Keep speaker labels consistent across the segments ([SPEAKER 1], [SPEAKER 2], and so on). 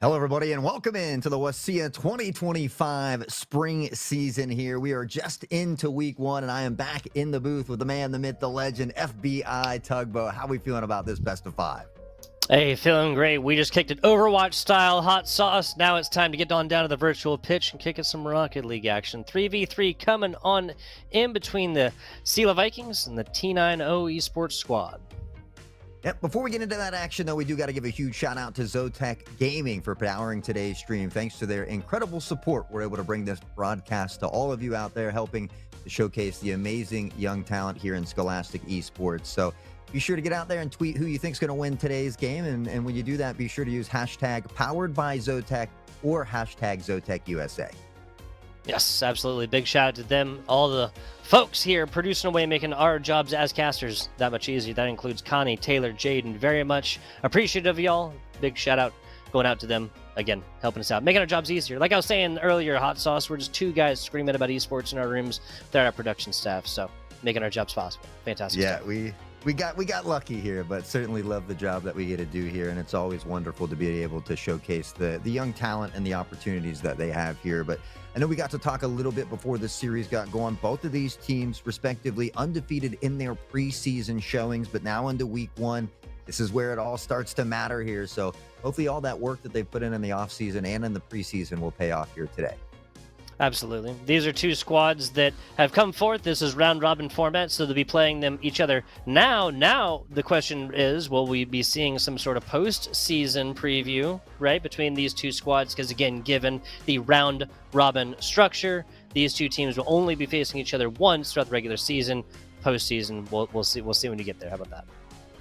[SPEAKER 1] Hello, everybody, and welcome into the WSSEA 2025 spring season here. We are just into week one, and I am back in the booth with the man, the myth, the legend, FBI Tugboat. How are we feeling about this best of five?
[SPEAKER 2] Hey, feeling great. We just kicked it Overwatch-style hot sauce. Now it's time to get on down to the virtual pitch and kick it some Rocket League action. 3v3 coming on in between the Selah Vikings and the Tenino Esports squad.
[SPEAKER 1] Yep. Before we get into that action, though, we do got to give a huge shout out to ZOTAC Gaming for powering today's stream. Thanks to their incredible support, we're able to bring this broadcast to all of you out there, helping to showcase the amazing young talent here in Scholastic Esports. So be sure to get out there and tweet who you think is going to win today's game. And when you do that, be sure to use hashtag powered by ZOTAC or hashtag ZOTAC USA.
[SPEAKER 2] Yes, absolutely. Big shout out to them, all the folks here producing away, making our jobs as casters that much easier. That includes Connie, Taylor, Jaden. Very much appreciative of y'all. Big shout out going out to them. Again, helping us out, making our jobs easier. Like I was saying earlier, Hot Sauce, we're just two guys screaming about esports in our rooms. They're our production staff, so making our jobs possible. Fantastic
[SPEAKER 1] Yeah,
[SPEAKER 2] stuff.
[SPEAKER 1] we got lucky here, but certainly love the job that we get to do here, and it's always wonderful to be able to showcase the young talent and the opportunities that they have here. But I know we got to talk a little bit before this series got going. Both of these teams, respectively, undefeated in their preseason showings, but now into week one, this is where it all starts to matter here. So hopefully all that work that they've put in the offseason and in the preseason will pay off here today.
[SPEAKER 2] Absolutely. These are two squads that have come forth. This is round robin format, so they'll be playing them each other now. Now the question is, will we be seeing some sort of post-season preview, right, between these two squads? Because again, given the round robin structure, these two teams will only be facing each other once throughout the regular season. Post-season, we'll see when you get there. How about that?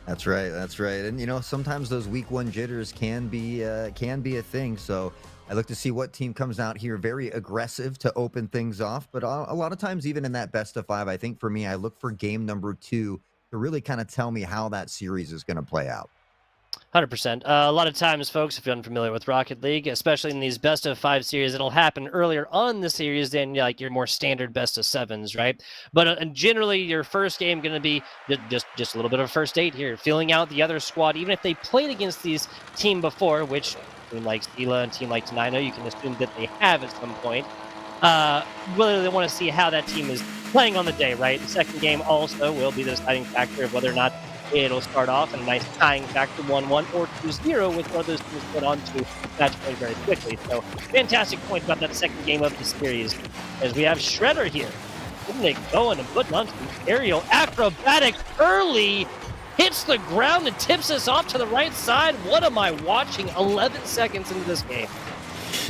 [SPEAKER 1] That's right. That's right. And you know, sometimes those week one jitters can be a thing. So I look to see what team comes out here very aggressive to open things off. But a lot of times, even in that best of five, I think for me, I look for game number two to really kind of tell me how that series is going to play out.
[SPEAKER 2] 100%. A lot of times, folks, if you're unfamiliar with Rocket League, especially in these best of five series, it'll happen earlier on the series than like your more standard best of sevens, right? But generally, your first game going to be just a little bit of a first date here, feeling out the other squad, even if they played against these team before, which team like Selah and team like Tenino, you can assume that they have at some point. Whether they want to see how that team is playing on the day, right? The second game also will be the deciding factor of whether or not it'll start off in a nice tying factor 1-1 or 2-0 with one of those teams put on to match point very quickly. So fantastic point about that second game of the series as we have Shredder here. Getting it going and putting on some aerial acrobatics early. Hits the ground and tips us off to the right side. What am I watching 11 seconds into this game?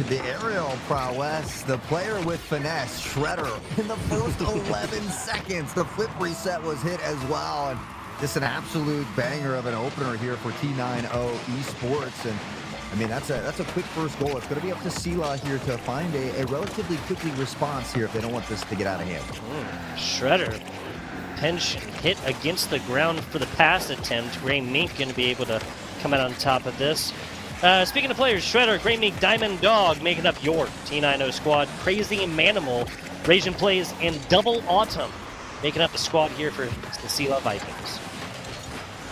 [SPEAKER 1] The aerial prowess, the player with finesse, Shredder, in the first 11 seconds. The flip reset was hit as well. And just an absolute banger of an opener here for T90 Esports. And I mean, that's a quick first goal. It's going to be up to Selah here to find a relatively quickly response here if they don't want this to get out of hand.
[SPEAKER 2] Shredder. Tension hit against the ground for the pass attempt. Gray Mink going to be able to come out on top of this. Speaking of players, Shredder, Gray Mink, Diamond Dog making up your T90 squad. Crazy Manimal, Raging Plays, and Double Autumn making up the squad here for the Selah Vikings.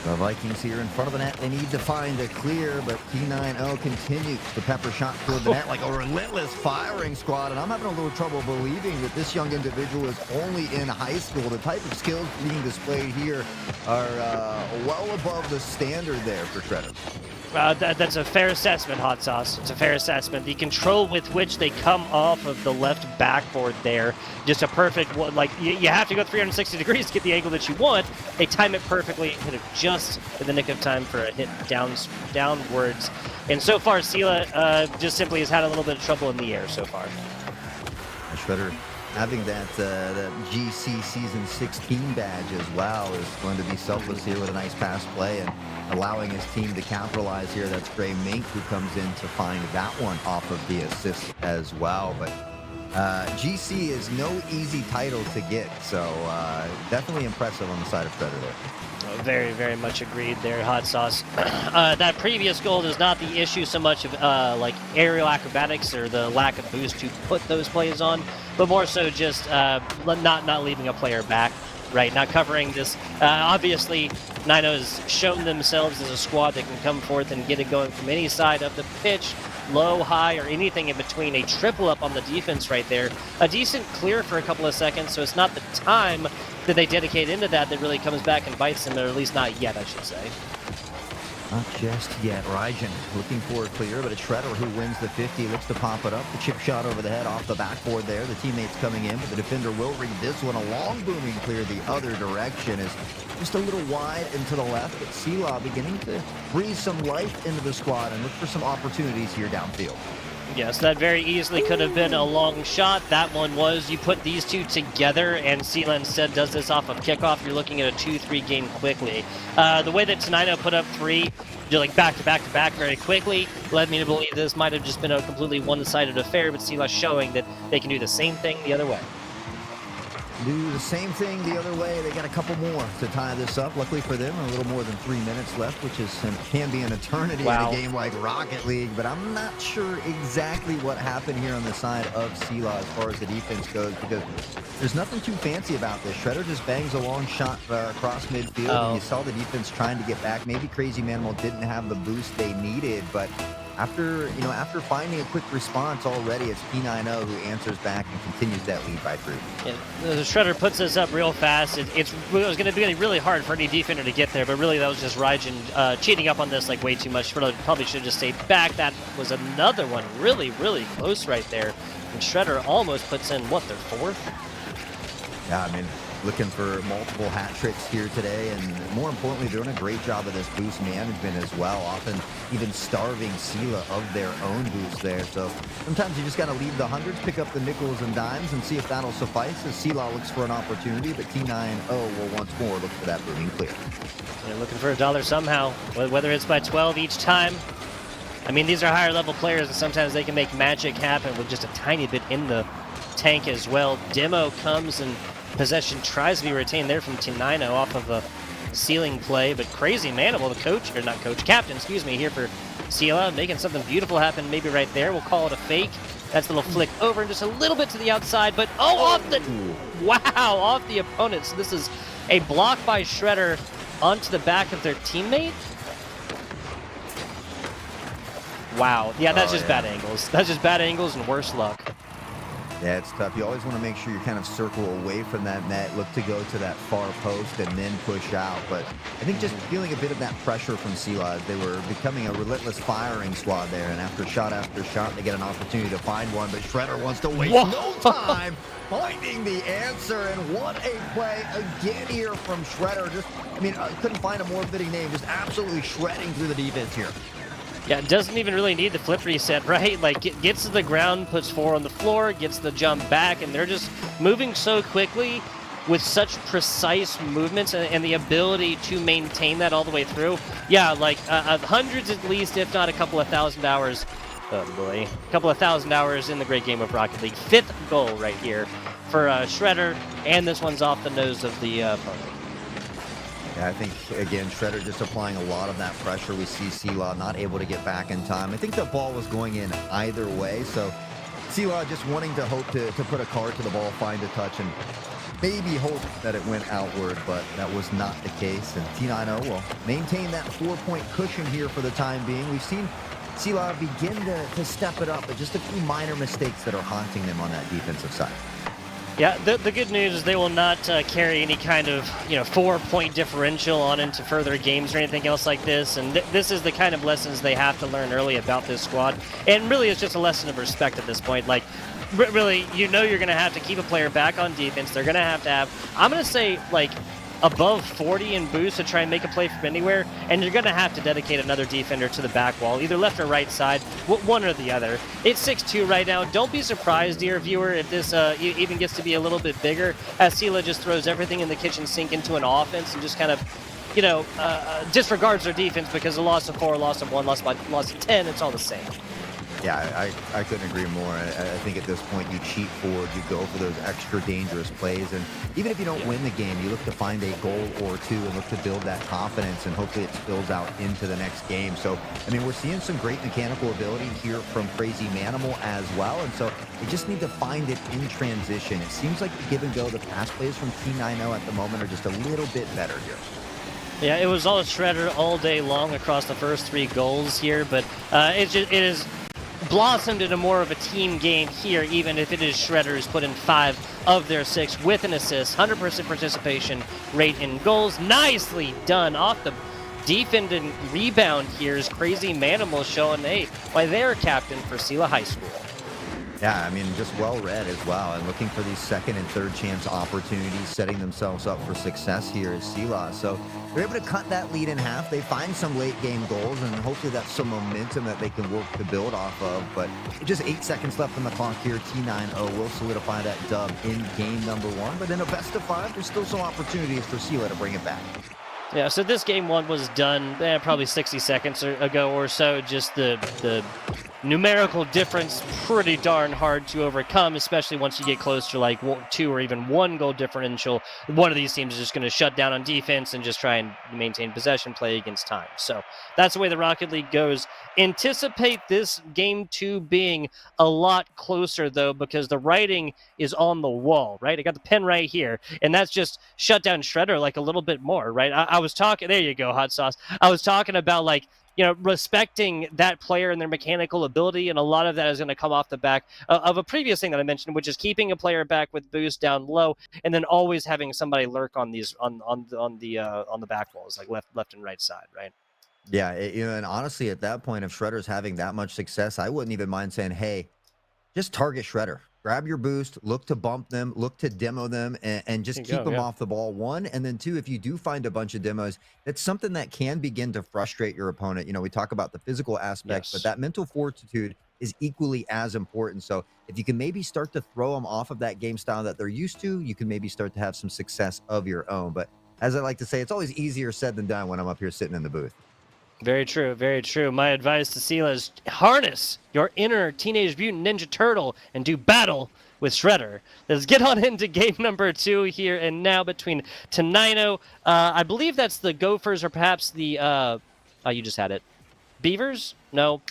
[SPEAKER 1] The Vikings here in front of the net. They need to find a clear, but T90 continues the pepper shot toward the net like a relentless firing squad. And I'm having a little trouble believing that this young individual is only in high school. The type of skills being displayed here are well above the standard there for Shredder.
[SPEAKER 2] That's a fair assessment, Hot Sauce. It's a fair assessment. The control with which they come off of the left backboard there, just a perfect one. Like, you have to go 360 degrees to get the angle that you want. They time it perfectly, hit it just in the nick of time for a hit downwards. And so far, Selah just simply has had a little bit of trouble in the air so far.
[SPEAKER 1] Shredder having that GC Season 16 badge as well is going to be selfless here with a nice pass play and allowing his team to capitalize here. That's Gray Mink who comes in to find that one off of the assist as well. But GC is no easy title to get, so definitely impressive on the side of Shredder there.
[SPEAKER 2] Very, very much agreed there, Hot Sauce. That previous goal is not the issue so much of like aerial acrobatics or the lack of boost to put those plays on, but more so just not leaving a player back, right? Not covering this. Obviously, Nino has shown themselves as a squad that can come forth and get it going from any side of the pitch. low, high, or anything in between. A triple up on the defense right there. A decent clear for a couple of seconds, so it's not the time that they dedicate into that really comes back and bites them, or at least not yet, I should say.
[SPEAKER 1] Not just yet. Raijin looking for a clear, but it's Shredder who wins the 50. Looks to pop it up. The chip shot over the head off the backboard there. The teammates coming in, but the defender will read this one. A long booming clear the other direction is just a little wide and to the left, but Selah beginning to breathe some life into the squad and look for some opportunities here downfield.
[SPEAKER 2] Yes, that very easily could have been a long shot. That one was, you put these two together, and Selah instead does this off of kickoff. You're looking at a 2-3 game quickly. The way that Tenino put up 3, like back to back to back very quickly, led me to believe this might have just been a completely one-sided affair, but Selah showing that they can do the same thing the other way.
[SPEAKER 1] Do the same thing the other way. They got a couple more to tie this up. Luckily for them, a little more than 3 minutes left, which is can be an eternity in a game like Rocket League. But I'm not sure exactly what happened here on the side of Selah as far as the defense goes, because there's nothing too fancy about this. Shredder just bangs a long shot across midfield, and you saw the defense trying to get back. Maybe Crazy Manimal didn't have the boost they needed, but after finding a quick response already, it's Tenino who answers back and continues that lead by 3.
[SPEAKER 2] Yeah, the Shredder puts this up real fast. It was going to be really hard for any defender to get there, but really that was just Raijin cheating up on this like way too much. Probably should have just stayed back. That was another one really, really close right there. And Shredder almost puts in, what, their 4th?
[SPEAKER 1] Yeah, I mean, looking for multiple hat tricks here today, and more importantly, doing a great job of this boost management as well, often even starving Selah of their own boost there. So sometimes you just got to leave the hundreds, pick up the nickels and dimes, and see if that'll suffice as Selah looks for an opportunity, but T9-0 will once more look for that booming clear.
[SPEAKER 2] They're looking for a dollar somehow, whether it's by 12 each time. I mean, these are higher level players, and sometimes they can make magic happen with just a tiny bit in the tank as well. Demo comes, and possession tries to be retained there from Tenino off of a ceiling play, but Crazy Manimal, the coach, or not coach, captain, excuse me, here for Selah, making something beautiful happen maybe right there. We'll call it a fake. That's a little flick over and just a little bit to the outside, but off the opponent. So this is a block by Shredder onto the back of their teammate. Wow. Yeah, that's just bad angles. That's just bad angles and worse luck.
[SPEAKER 1] Yeah, it's tough. You always want to make sure you kind of circle away from that net, look to go to that far post, and then push out. But I think just feeling a bit of that pressure from Selah as they were becoming a relentless firing squad there. And after shot, they get an opportunity to find one. But Shredder wants to waste no time finding the answer. And what a play again here from Shredder. I couldn't find a more fitting name. Just absolutely shredding through the defense here.
[SPEAKER 2] Yeah, doesn't even really need the flip reset, right? Like, gets to the ground, puts 4 on the floor, gets the jump back, and they're just moving so quickly with such precise movements and the ability to maintain that all the way through. Yeah, like hundreds at least, if not a couple of thousand hours. Oh boy, a couple of thousand hours in the great game of Rocket League. 5th goal right here for Shredder, and this one's off the nose of the opponent.
[SPEAKER 1] Yeah, I think, again, Shredder just applying a lot of that pressure. We see Selah not able to get back in time. I think the ball was going in either way, so Selah just wanting to hope to put a card to the ball, find a touch, and maybe hope that it went outward, but that was not the case. And T9-0 will maintain that 4-point cushion here for the time being. We've seen Selah begin to step it up, but just a few minor mistakes that are haunting them on that defensive side.
[SPEAKER 2] Yeah, the good news is they will not carry any kind of 4-point differential on into further games or anything else like this. And this is the kind of lessons they have to learn early about this squad. And really, it's just a lesson of respect at this point. Like, really, you're going to have to keep a player back on defense. They're going to have, I'm going to say, like, above 40 in boost to try and make a play from anywhere, and you're going to have to dedicate another defender to the back wall, either left or right side, one or the other. It's 6-2 right now. Don't be surprised, dear viewer, if this even gets to be a little bit bigger, as Selah just throws everything in the kitchen sink into an offense and just kind of, disregards their defense because a loss of 4, loss of 1, loss of 10, it's all the same.
[SPEAKER 1] Yeah, I couldn't agree more. I think at this point you cheat forward, you go for those extra dangerous plays, and even if you don't win the game, you look to find a goal or two and look to build that confidence, and hopefully it spills out into the next game. So, I mean, we're seeing some great mechanical ability here from Crazy Manimal as well, and so we just need to find it in transition. It seems like the give and go, the pass plays from T9-0 at the moment are just a little bit better here.
[SPEAKER 2] Yeah, it was all Shredder all day long across the first 3 goals here, but it is blossomed into more of a team game here, even if it is Shredder who's put in 5 of their 6 with an assist. 100% participation rate in goals. Nicely done off the defending rebound here is Crazy Manimal showing, hey, why they're captain for Selah High School.
[SPEAKER 1] Yeah, I mean, just well read as well, and looking for these second and third chance opportunities, setting themselves up for success here at Selah. So they're able to cut that lead in half. They find some late game goals, and hopefully that's some momentum that they can work to build off of. But just 8 seconds left on the clock here. T90 will solidify that dub in game number 1. But in a best of 5, there's still some opportunities for Selah to bring it back.
[SPEAKER 2] Yeah, so this game 1 was done probably 60 seconds ago or so. Just the numerical difference pretty darn hard to overcome, especially once you get close to like 2 or even 1 goal differential. One of these teams is just going to shut down on defense and just try and maintain possession play against time. So that's the way the Rocket League goes. Anticipate this game 2 being a lot closer, though, because the writing is on the wall, right? I got the pen right here, and that's just shut down Shredder like a little bit more, right? I was talking, there you go, Hot Sauce. I was talking about like, you know, respecting that player and their mechanical ability, and a lot of that is going to come off the back of a previous thing that I mentioned, which is keeping a player back with boost down low, and then always having somebody lurk on these on the back walls, like left and right side, right?
[SPEAKER 1] Yeah, you know, and honestly, at that point, if Shredder's having that much success, I wouldn't even mind saying, hey, just target Shredder. Grab your boost, look to bump them, look to demo them, and just keep them off the ball. 1, and then 2, if you do find a bunch of demos, it's something that can begin to frustrate your opponent. You know, we talk about the physical aspects, but that mental fortitude is equally as important. So if you can maybe start to throw them off of that game style that they're used to, you can maybe start to have some success of your own. But as I like to say, it's always easier said than done when I'm up here sitting in the booth.
[SPEAKER 2] Very true, very true. My advice to Selah is harness your inner Teenage Mutant Ninja Turtle and do battle with Shredder. Let's get on into game number 2 here and now between Tenino. I believe that's the Gophers, or perhaps the, oh, you just had it. Beavers? No,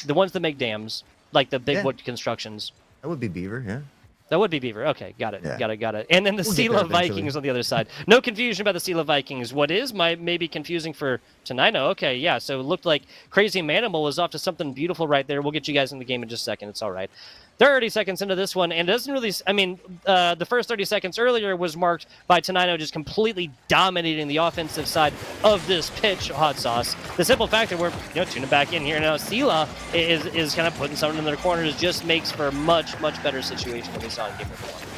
[SPEAKER 2] the ones that make dams, like the big wood constructions.
[SPEAKER 1] That would be Beaver, yeah.
[SPEAKER 2] That would be Beaver. Okay, got it, got it. And then the
[SPEAKER 1] We'll
[SPEAKER 2] Selah Vikings on the other side. No confusion about the Selah Vikings. What is maybe confusing for Tenino? Okay, yeah, so it looked like Crazy Manimal was off to something beautiful right there. We'll get you guys in the game in just a second. It's all right. 30 seconds into this one, and it doesn't really, I mean, the first 30 seconds earlier was marked by Tenino just completely dominating the offensive side of this pitch, Hot Sauce. The simple fact that we're, tuning back in here now, Selah is kind of putting someone in their corners, just makes for a much, much better situation than we saw in game number 1.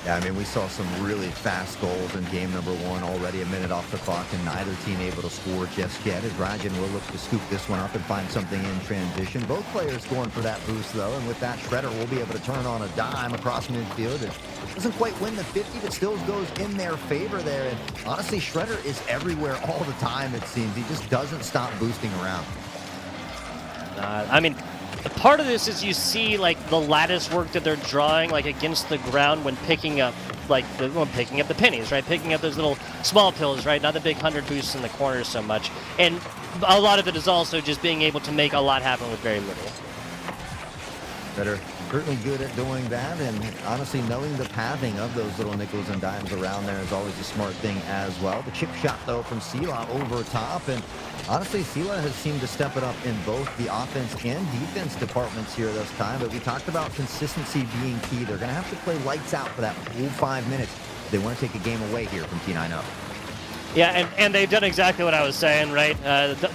[SPEAKER 1] Yeah, I mean, we saw some really fast goals in game number 1, already a minute off the clock, and neither team able to score just yet, as Rajan will look to scoop this one up and find something in transition. Both players going for that boost, though, and with that, Shredder will be able to turn on a dime across midfield. It doesn't quite win the 50, but still goes in their favor there, and honestly, Shredder is everywhere all the time, it seems. He just doesn't stop boosting around.
[SPEAKER 2] I mean, part of this is you see like the lattice work that they're drawing like against the ground when picking up picking up the pennies, right? Picking up those little small pills, right? Not the big 100 boosts in the corners so much. And a lot of it is also just being able to make a lot happen with very little.
[SPEAKER 1] Better. Certainly good at doing that, and honestly, knowing the pathing of those little nickels and dimes around there is always a smart thing as well. The chip shot, though, from Selah over top, and honestly, Selah has seemed to step it up in both the offense and defense departments here this time, but we talked about consistency being key. They're going to have to play lights out for that full 5 minutes if they want to take a game away here from T90.
[SPEAKER 2] Yeah, and they've done exactly what I was saying, right?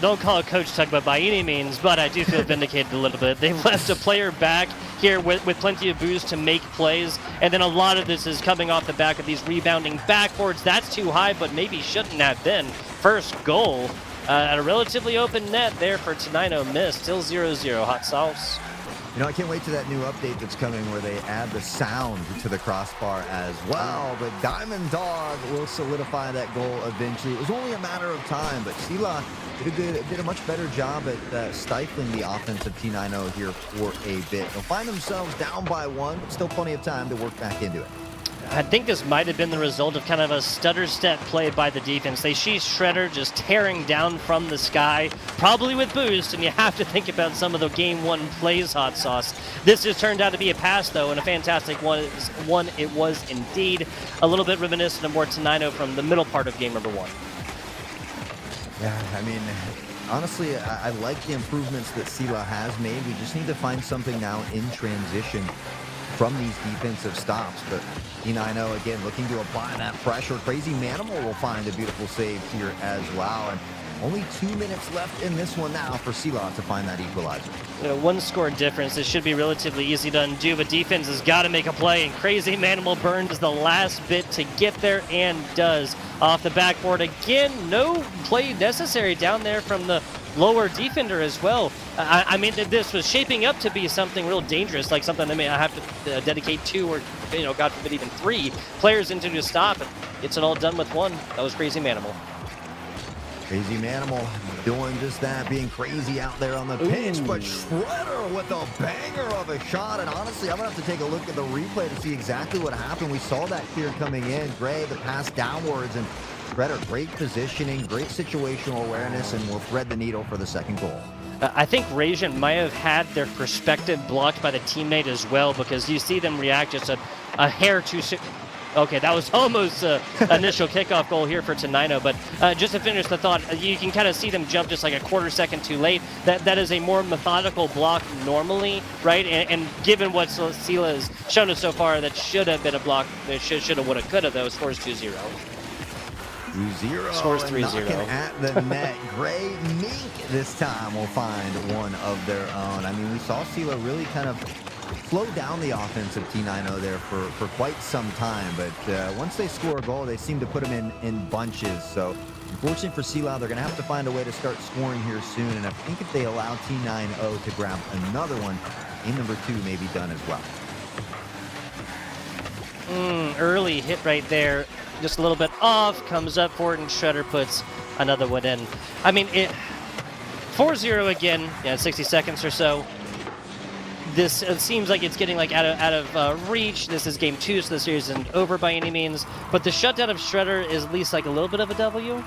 [SPEAKER 2] Don't call it Coach Tugba by any means, but I do feel vindicated a little bit. They've left a player back here with plenty of boost to make plays, and then a lot of this is coming off the back of these rebounding backboards. That's too high, but maybe shouldn't have been. First goal at a relatively open net there for Tenino. Miss. Still 0-0. Hot Sauce.
[SPEAKER 1] I can't wait to that new update that's coming where they add the sound to the crossbar as well. But Diamond Dog will solidify that goal eventually. It was only a matter of time, but Selah did a much better job at stifling the offense of T90 here for a bit. They'll find themselves down by 1, but still plenty of time to work back into it.
[SPEAKER 2] I think this might have been the result of kind of a stutter step play by the defense. They see Shredder just tearing down from the sky, probably with boost, and you have to think about some of the game 1 plays, Hot Sauce. This just turned out to be a pass, though, and a fantastic one it was indeed. A little bit reminiscent of more Tenino from the middle part of game number 1.
[SPEAKER 1] Yeah, I mean, honestly, I like the improvements that Selah has made. We just need to find something now in transition from these defensive stops. But Tenino, again, looking to apply that pressure. Crazy Manimal will find a beautiful save here as well. And only 2 minutes left in this one now for Selah to find that equalizer.
[SPEAKER 2] You know, one score difference. This should be relatively easy to undo, but defense has got to make a play. And Crazy Manimal burns the last bit to get there and does. Off the backboard again, no play necessary down there from the lower defender as well. I mean, this was shaping up to be something real dangerous, like something they may have to dedicate 2 or, God forbid, even 3 players into to stop. And it's all done with 1. That was Crazy Manimal.
[SPEAKER 1] Crazy Manimal doing just that, being crazy out there on the pitch, but Shredder with a banger of a shot. And honestly, I'm going to have to take a look at the replay to see exactly what happened. We saw that here coming in. Gray, the pass downwards, and Shredder, great positioning, great situational awareness, and will thread the needle for the second goal.
[SPEAKER 2] I think Rajin might have had their perspective blocked by the teammate as well, because you see them react just a hair too soon. Okay, that was almost initial kickoff goal here for Tenino, but just to finish the thought, you can kind of see them jump just like a quarter second too late. That is a more methodical block normally, right? And given what Selah has shown us so far, that should have been a block. It should have, would have, could have, though. Scores 2-0.
[SPEAKER 1] 2-0.
[SPEAKER 2] Scores
[SPEAKER 1] 3-0.
[SPEAKER 2] 3-0.
[SPEAKER 1] At the net. Gray Mink this time will find one of their own. I mean, we saw Selah really kind of slow down the offense of Tenino there for quite some time, but once they score a goal, they seem to put them in bunches. So unfortunately for Selah, they're going to have to find a way to start scoring here soon, and I think if they allow Tenino to grab another one, game number 2 may be done as well.
[SPEAKER 2] Early hit right there, just a little bit off, comes up for it, and Shredder puts another one in. I mean, 4-0 again, 60 seconds or so. This seems like it's getting like out of reach. This is game 2, so the series isn't over by any means. But the shutdown of Shredder is at least like a little bit of a W.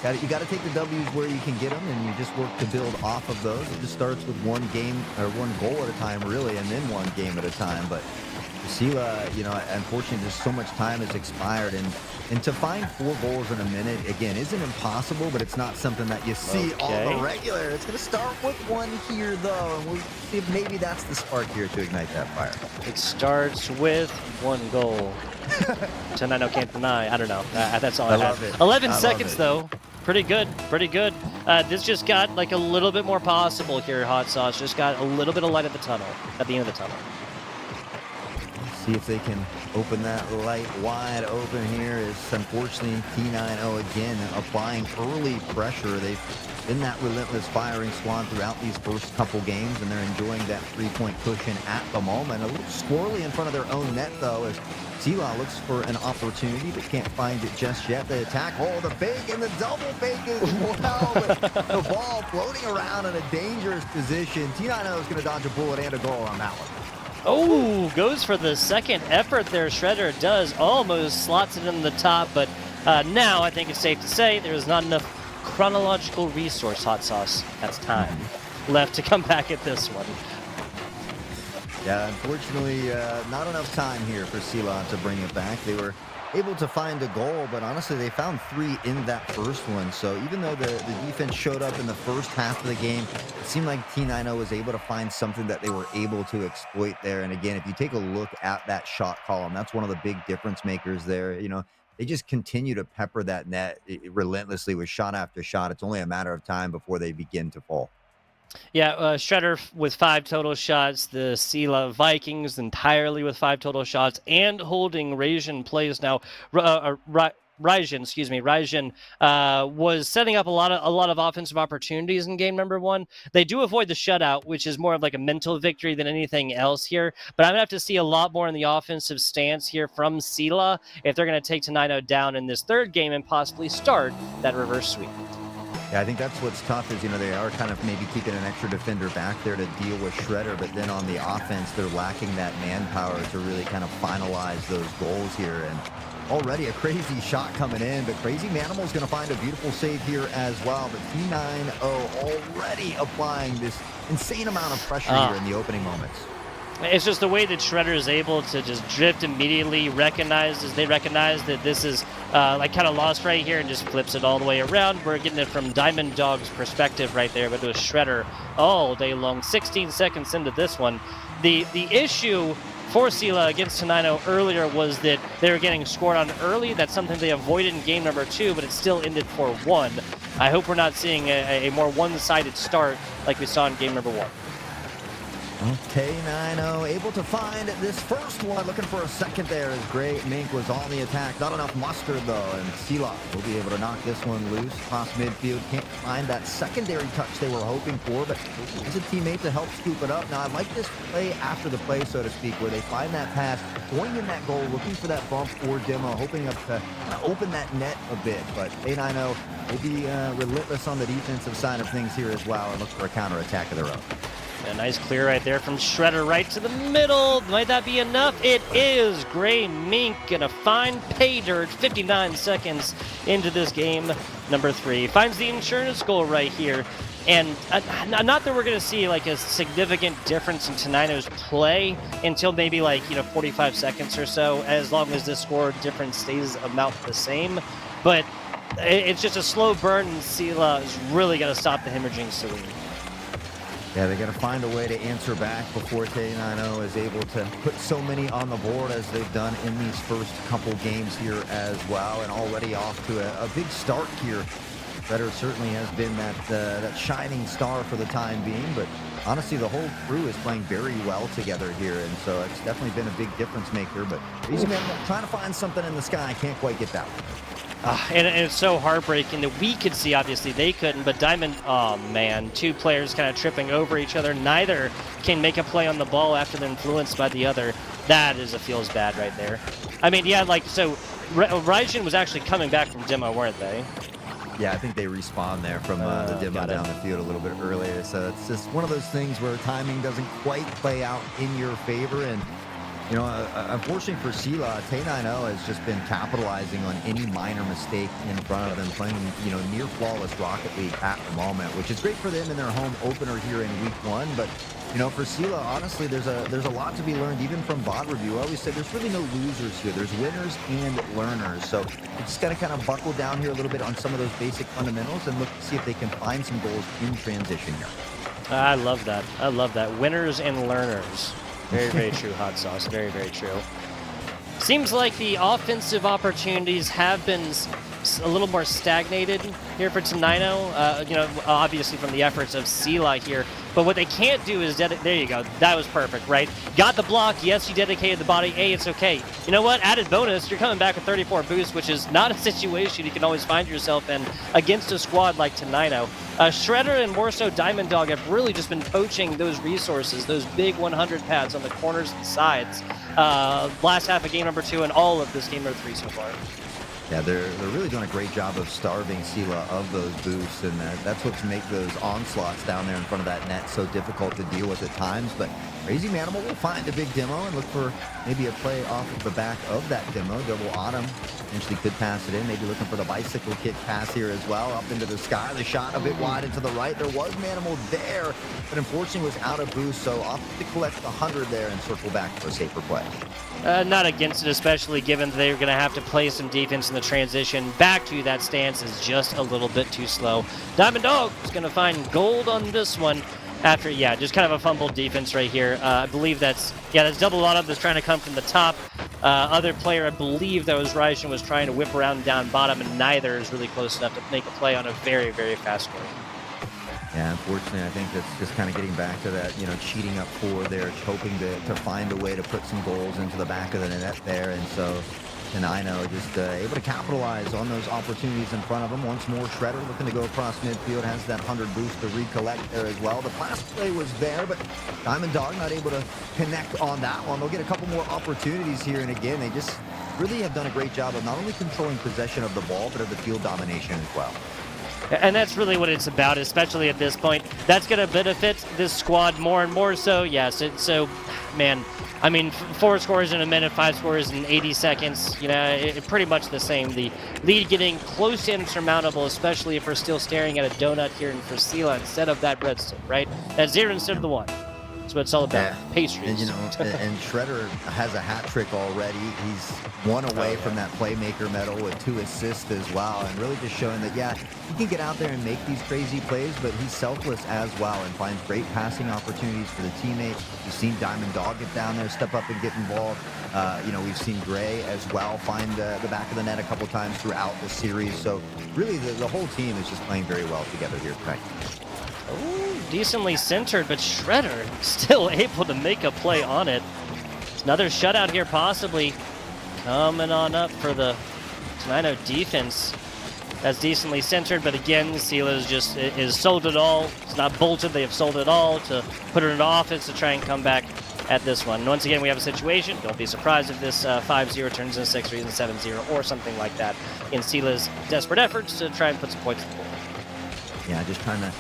[SPEAKER 1] You got to take the W's where you can get them, and you just work to build off of those. It just starts with one game or one goal at a time, really, and then one game at a time. But Selah, unfortunately, just so much time has expired, and to find 4 goals in a minute, again, isn't impossible, but it's not something that you see on the regular. It's going to start with 1 here, though, and we'll see if maybe that's the spark here to ignite that fire.
[SPEAKER 2] It starts with 1 goal. Tenino can't deny. I don't know. That's all I have.
[SPEAKER 1] Love it.
[SPEAKER 2] 11 seconds, though. Pretty good. Pretty good. This just got like a little bit more possible here, Hot Sauce. Just got a little bit of light at the end of the tunnel.
[SPEAKER 1] See if they can open that light wide open here. Is unfortunately Tenino again applying early pressure. They've been that relentless firing squad throughout these first couple games, and they're enjoying that 3-point cushion at the moment. A little squirrely in front of their own net, though, as Selah looks for an opportunity but can't find it just yet. The attack, the fake and the double fake as well. With the ball floating around in a dangerous position. Tenino is going to dodge a bullet and a goal on that one.
[SPEAKER 2] Oh, goes for the second effort there. Shredder does, almost slots it in the top, but now I think it's safe to say there is not enough chronological resource, Hot Sauce. That's time left to come back at this one.
[SPEAKER 1] Yeah, unfortunately, not enough time here for Selah to bring it back. They were able to find a goal, but honestly, they found 3 in that first one. So even though the defense showed up in the first half of the game, it seemed like Tenino was able to find something that they were able to exploit there. And again, if you take a look at that shot column, that's one of the big difference makers there. They just continue to pepper that net relentlessly with shot after shot. It's only a matter of time before they begin to fall.
[SPEAKER 2] Yeah, Shredder with 5 total shots. The Selah Vikings entirely with 5 total shots, and holding Rajin plays now. Rajin was setting up a lot of offensive opportunities in game number 1. They do avoid the shutout, which is more of like a mental victory than anything else here. But I'm gonna have to see a lot more in the offensive stance here from Selah if they're gonna take Tenino down in this 3rd game and possibly start that reverse sweep.
[SPEAKER 1] Yeah, I think that's what's tough is, they are kind of maybe keeping an extra defender back there to deal with Shredder, but then on the offense, they're lacking that manpower to really kind of finalize those goals here. And already a crazy shot coming in, but Crazy Manimal's going to find a beautiful save here as well. But Tenino already applying this insane amount of pressure here in the opening moments.
[SPEAKER 2] It's just the way that Shredder is able to just drift immediately, they recognize that this is like kind of lost right here, and just flips it all the way around. We're getting it from Diamond Dog's perspective right there, but it was Shredder all day long. 16 seconds into this one. The issue for Selah against Tenino earlier was that they were getting scored on early. That's something they avoided in game number 2, but it still ended 4-1. I hope we're not seeing a more one-sided start like we saw in game number 1.
[SPEAKER 1] Tenino able to find this first one, looking for a second there as Great Mink was on the attack. Not enough mustard though, and Selah will be able to knock this one loose across midfield. Can't find that secondary touch they were hoping for, but there's a teammate to help scoop it up. Now I like this play after the play, so to speak, where they find that pass, going in that goal, looking for that bump or demo, hoping up to open that net a bit. But Tenino will be relentless on the defensive side of things here as well, and look for a counterattack of their own.
[SPEAKER 2] A nice clear right there from Shredder right to the middle. Might that be enough? It is. Gray Mink gonna find pay dirt 59 seconds into this game number 3. Finds the insurance goal right here. And not that we're going to see like a significant difference in Tenino's play until maybe 45 seconds or so, as long as the score difference stays about the same. But it's just a slow burn, and Selah is really going to stop the hemorrhaging Celine.
[SPEAKER 1] Yeah, they got to find a way to answer back before Tenino is able to put so many on the board as they've done in these first couple games here as well, and already off to a big start here. Shredder certainly has been that shining star for the time being, but honestly, the whole crew is playing very well together here, and so it's definitely been a big difference maker. But Easy Man trying to find something in the sky, can't quite get that one.
[SPEAKER 2] And it's so heartbreaking that we could see, obviously they couldn't, but Diamond, oh man, 2 players kind of tripping over each other. Neither can make a play on the ball after they're influenced by the other. That feels bad right there. I mean, yeah, so Raijin was actually coming back from demo, weren't they?
[SPEAKER 1] Yeah, I think they respawned there from the demo down the field a little bit earlier. So it's just one of those things where timing doesn't quite play out in your favor. And you know, unfortunately for Selah, Tenino has just been capitalizing on any minor mistake in front of them, playing, near flawless Rocket League at the moment, which is great for them in their home opener here in week 1. But, for Selah, honestly, there's a lot to be learned, even from bot review. I always say there's really no losers here. There's winners and learners. So you just got to kind of buckle down here a little bit on some of those basic fundamentals and look to see if they can find some goals in transition here.
[SPEAKER 2] I love that. I love that. Winners and learners. Very, very true, Hot Sauce. Very, very true. Seems like the offensive opportunities have been a little more stagnated here for Tenino, obviously from the efforts of Selah here. But what they can't do is, there you go, that was perfect, right? Got the block, yes, you dedicated the body, hey, it's okay. You know what, added bonus, you're coming back with 34 boost, which is not a situation you can always find yourself in against a squad like Tenino. Shredder and more so Diamond Dog have really just been poaching those resources, those big 100 pads on the corners and sides. Last half of game number 2 and all of this game number 3 so far.
[SPEAKER 1] Yeah, they're really doing a great job of starving Selah of those boosts, and that's what's make those onslaughts down there in front of that net so difficult to deal with at times. But Crazy Manimal will find a big demo and look for maybe a play off of the back of that demo. Double Autumn potentially could pass it in, maybe looking for the bicycle kick pass here as well, up into the sky. The shot a bit wide and to the right. There was Manimal there, but unfortunately was out of boost, so off to collect the 100 there and circle back for a safer play.
[SPEAKER 2] Not against it, especially given that they're going to have to play some defense in the transition. Back to that stance is just a little bit too slow. Diamond Dog is going to find gold on this one after, just kind of a fumbled defense right here. I believe that's double Autumn that's trying to come from the top. Other player, I believe that was Raijin, was trying to whip around down bottom, and neither is really close enough to make a play on a very, very fast score.
[SPEAKER 1] Yeah, unfortunately, I think that's just kind of getting back to that, cheating up forward there, hoping to find a way to put some goals into the back of the net there. And so Tenino just able to capitalize on those opportunities in front of him. Once more, Shredder looking to go across midfield, has that 100 boost to recollect there as well. The pass play was there, but Diamond Dog not able to connect on that one. They'll get a couple more opportunities here, and again, they just really have done a great job of not only controlling possession of the ball, but of the field domination as well.
[SPEAKER 2] And that's really what it's about, especially at this point. That's going to benefit this squad more and more so. Yes, man, I mean, 4 scores in a minute, 5 scores in 80 seconds. Pretty much the same. The lead getting close to insurmountable, especially if we're still staring at a donut here for Selah instead of that redstone, right? That 0 instead of the 1. That's what it's all about.
[SPEAKER 1] Yeah.
[SPEAKER 2] Pastries.
[SPEAKER 1] And, and Shredder has a hat trick already. He's one away from that playmaker medal with 2 assists as well. And really just showing that, yeah, he can get out there and make these crazy plays, but he's selfless as well and finds great passing opportunities for the teammates. You've seen Diamond Dog get down there, step up and get involved. We've seen Gray as well find the back of the net a couple times throughout the series. So really the whole team is just playing very well together here tonight.
[SPEAKER 2] Ooh, decently centered, but Shredder still able to make a play on it. It's another shutout here possibly coming on up for the Tenino defense. That's decently centered, but again, Selah is sold it all. It's not bolted, they have sold it all to put it into offense to try and come back at this one. And once again, we have a situation. Don't be surprised if this 5-0 turns into 6 or even 7-0 or something like that in Selah's desperate efforts to try and put some points on the board.
[SPEAKER 1] Yeah, just trying to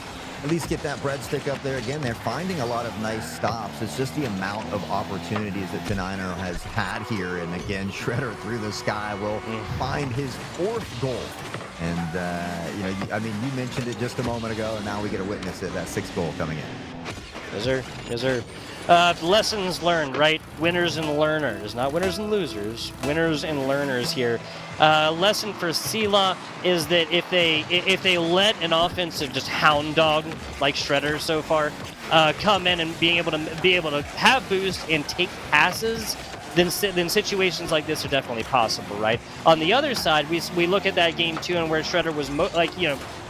[SPEAKER 1] at least get that breadstick up there. Again, they're finding a lot of nice stops. It's just the amount of opportunities that Tenino has had here. And again, Shredder through the sky will find his 4th goal. And, you mentioned it just a moment ago, and now we get to witness it, that 6th goal coming in.
[SPEAKER 2] Yes, sir. Yes, sir. Lessons learned, right? Winners and learners, not winners and losers. Winners and learners here. Lesson for Selah is that if they let an offensive just hound dog like Shredder so far come in and be able to have boost and take passes, then situations like this are definitely possible, right? On the other side, we look at that game too, and where Shredder was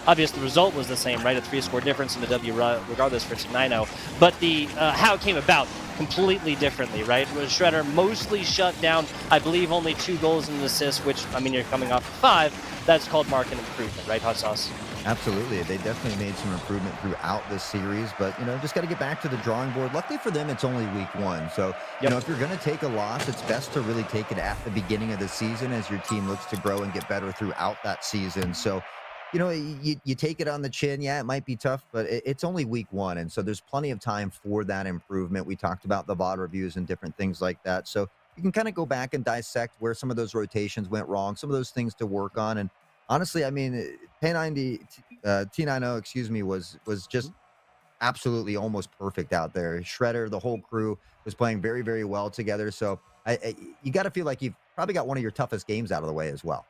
[SPEAKER 2] obviously the result was the same, right? A 3-score difference in the W regardless for Tenino. But the how it came about completely differently, right? Was Shredder mostly shut down, I believe only 2 goals and an assist, which, you're coming off of 5. That's called market improvement, right, Hot Sauce?
[SPEAKER 1] Absolutely. They definitely made some improvement throughout this series, but, just got to get back to the drawing board. Luckily for them, it's only week 1. So, if you're going to take a loss, it's best to really take it at the beginning of the season as your team looks to grow and get better throughout that season. So, you take it on the chin. Yeah, it might be tough, but it's only week 1. And so there's plenty of time for that improvement. We talked about the VOD reviews and different things like that. So you can kind of go back and dissect where some of those rotations went wrong, some of those things to work on. And honestly, T90, was just absolutely almost perfect out there. Shredder, the whole crew was playing very, very well together. So you got to feel like you've probably got one of your toughest games out of the way as well.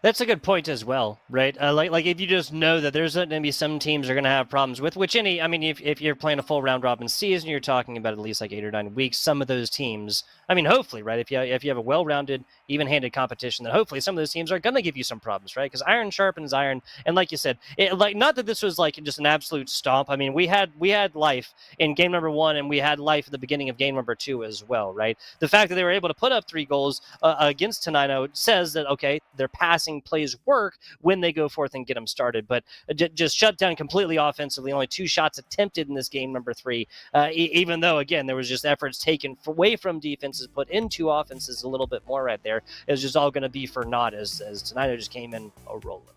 [SPEAKER 2] That's a good point as well, right? Like if you just know that there's going to be some teams are going to have problems with, which if you're playing a full round robin season, you're talking about at least like 8 or 9 weeks. Some of those teams, hopefully, right? If you have a well-rounded, even-handed competition, then hopefully some of those teams are going to give you some problems, right? Because iron sharpens iron, and like you said, not that this was like just an absolute stomp. We had life in game number 1, and we had life at the beginning of game number 2 as well, right? The fact that they were able to put up 3 goals against Tenino says that okay, their passing plays work when they go forth and get them started, but just shut down completely offensively. Only 2 shots attempted in this game number 3, even though again there was just efforts taken away from defenses put into offenses a little bit more right there. It was just all going to be for naught as Tenino just came in a rolling.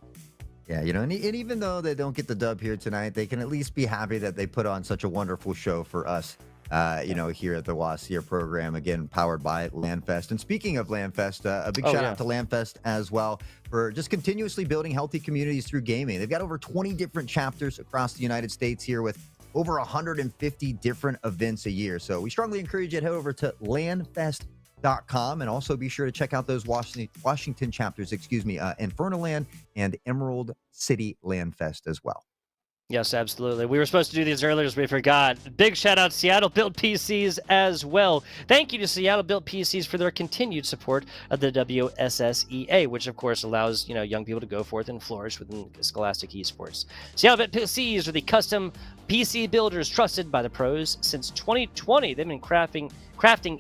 [SPEAKER 1] Yeah, and even though they don't get the dub here tonight, they can at least be happy that they put on such a wonderful show for us here at the WSSEA program, again, powered by LANFest. And speaking of LANFest, a big shout out to LANFest as well for just continuously building healthy communities through gaming. They've got over 20 different chapters across the United States here with over 150 different events a year. So we strongly encourage you to head over to LANFest.com and also be sure to check out those Washington chapters, Inferno Land and Emerald City LANFest as well.
[SPEAKER 2] Yes, absolutely. We were supposed to do these earlier, as we forgot. Big shout out to Seattle Built PCs as well. Thank you to Seattle Built PCs for their continued support of the WSSEA, which of course allows young people to go forth and flourish within Scholastic Esports. Seattle Built PCs are the custom PC builders trusted by the pros since 2020. They've been crafting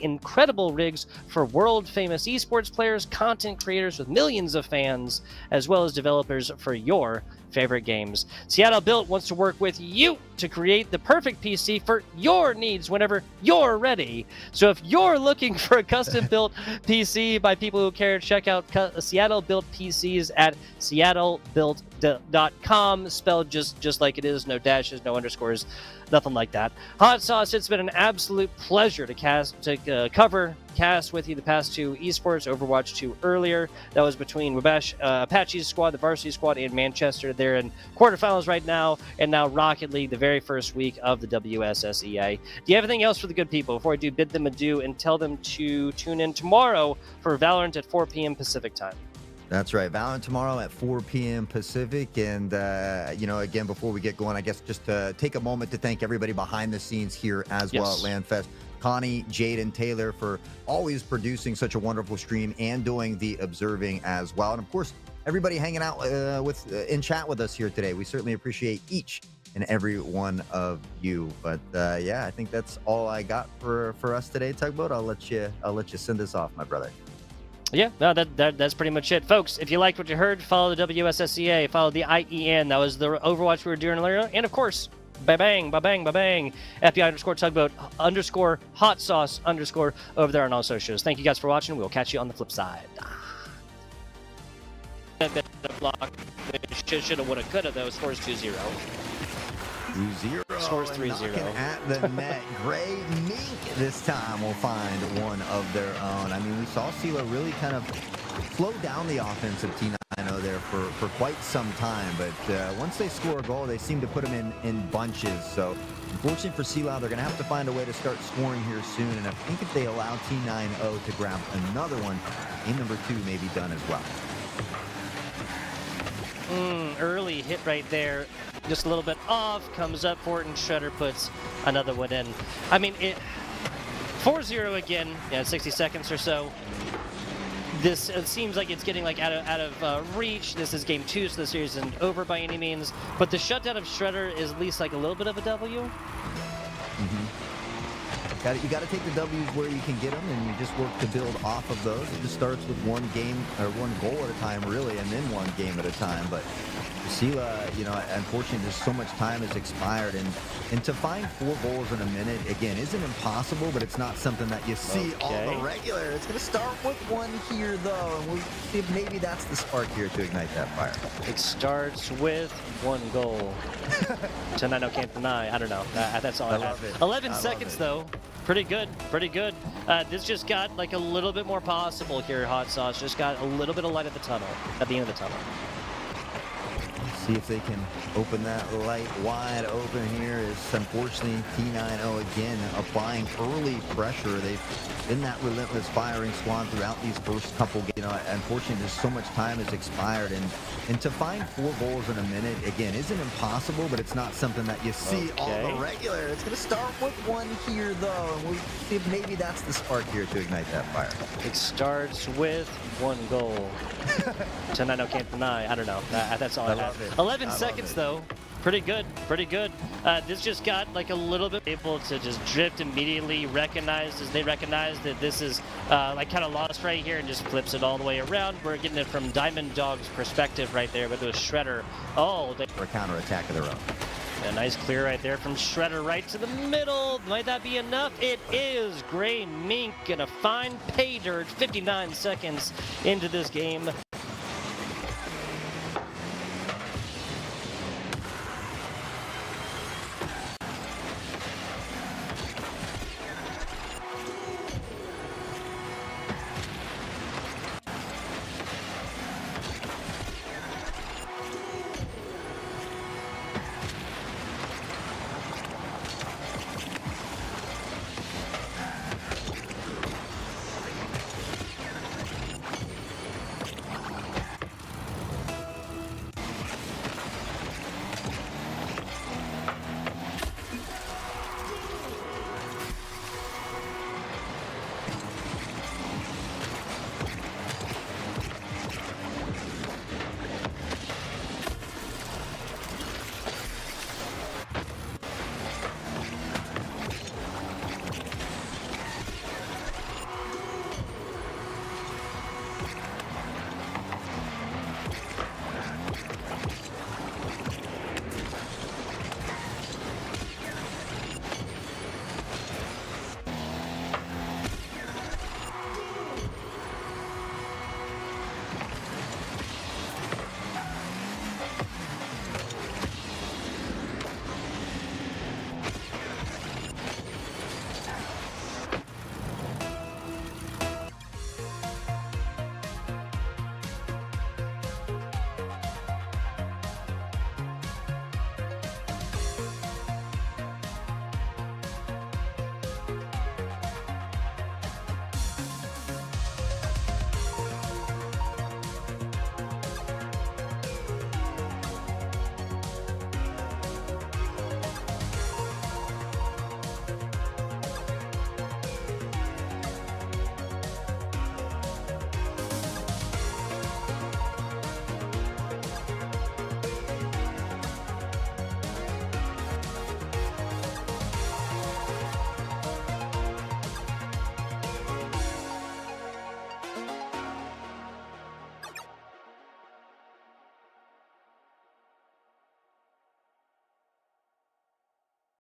[SPEAKER 2] incredible rigs for world-famous esports players, content creators with millions of fans, as well as developers for your favorite games. Seattle Built wants to work with you to create the perfect PC for your needs whenever you're ready. So if you're looking for a custom-built PC by people who care, check out Seattle Built PCs at seattlebuilt.com, spelled just like it is, no dashes, no underscores, nothing like that. Hot Sauce, it's been an absolute pleasure to cover cast with you the past 2 Esports, Overwatch 2 earlier. That was between Apache's squad, the varsity squad, and Manchester. They're in quarterfinals right now, and now Rocket League, the very first week of the WSSEA. Do you have anything else for the good people before I do bid them adieu and tell them to tune in tomorrow for Valorant at 4 p.m. Pacific time?
[SPEAKER 1] That's right. Valorant tomorrow at 4 p.m. Pacific. And, again, before we get going, I guess just to take a moment to thank everybody behind the scenes here as well at LANFest. Connie, Jade, and Taylor for always producing such a wonderful stream and doing the observing as well. And, of course, everybody hanging out in chat with us here today. We certainly appreciate each and every one of you. But, I think that's all I got for us today, Tugboat. I'll let you send us off, my brother.
[SPEAKER 2] Yeah, no, that's pretty much it. Folks, if you liked what you heard, follow the WSSEA, follow the IEN. That was the Overwatch we were doing earlier. And, of course, ba-bang, ba-bang, ba-bang, FBI_Tugboat_ hot sauce_ over there on all socials. Thank you guys for watching. We'll catch you on the flip side. Shoulda, woulda, coulda, though. Scores 2-0.
[SPEAKER 1] 2-0.
[SPEAKER 2] Scores 3-0.
[SPEAKER 1] At the net. Gray Mink this time will find one of their own. I mean, we saw Selah really kind of slow down the offense of Tenino there for quite some time. But once they score a goal, they seem to put them in bunches. So, unfortunately for Selah, they're going to have to find a way to start scoring here soon. And I think if they allow Tenino to grab another one, game number 2 may be done as well.
[SPEAKER 2] Early hit right there. Just a little bit off, comes up for it, and Shredder puts another one in. I mean, 4-0 again, 60 seconds or so. This it seems like it's getting like out of reach. This is game 2, so the series isn't over by any means. But the shutdown of Shredder is at least like a little bit of a W.
[SPEAKER 1] You got to take the W's where you can get them, and you just work to build off of those. It just starts with one game or one goal at a time, really, and then one game at a time. But Selah, unfortunately, there's so much time has expired, and to find 4 goals in a minute again isn't impossible, but it's not something that you see on the regular. It's going to start with one here, though, and we'll see if maybe that's the spark here to ignite that fire.
[SPEAKER 2] It starts with 1 goal. Tenino can't deny. I don't know. That's all I have. 11 seconds, though. Pretty good, pretty good. This just got like a little bit more possible here, Hot Sauce. Just got a little bit of light at the end of the tunnel.
[SPEAKER 1] See if they can open that light wide open here. Is unfortunately Tenino again applying early pressure. They've been that relentless firing squad throughout these first couple games. Unfortunately, there's so much time has expired, and to find 4 goals in a minute again isn't impossible, but it's not something that you see on the regular. It's going to start with one here, though, and we'll see if maybe that's the spark here to ignite that fire.
[SPEAKER 2] It starts with 1 goal. Tenino can't deny. I don't know. That's all I have. 11 seconds, though. Pretty good, pretty good. This just got like a little bit able to just drift immediately, recognized as they recognize that this is like kind of lost right here, and just flips it all the way around. We're getting it from Diamond Dog's perspective right there, but it was Shredder. For
[SPEAKER 1] a counterattack of their own.
[SPEAKER 2] A nice clear right there from Shredder right to the middle. Might that be enough? It is. Gray Mink gonna find pay dirt 59 seconds into this game.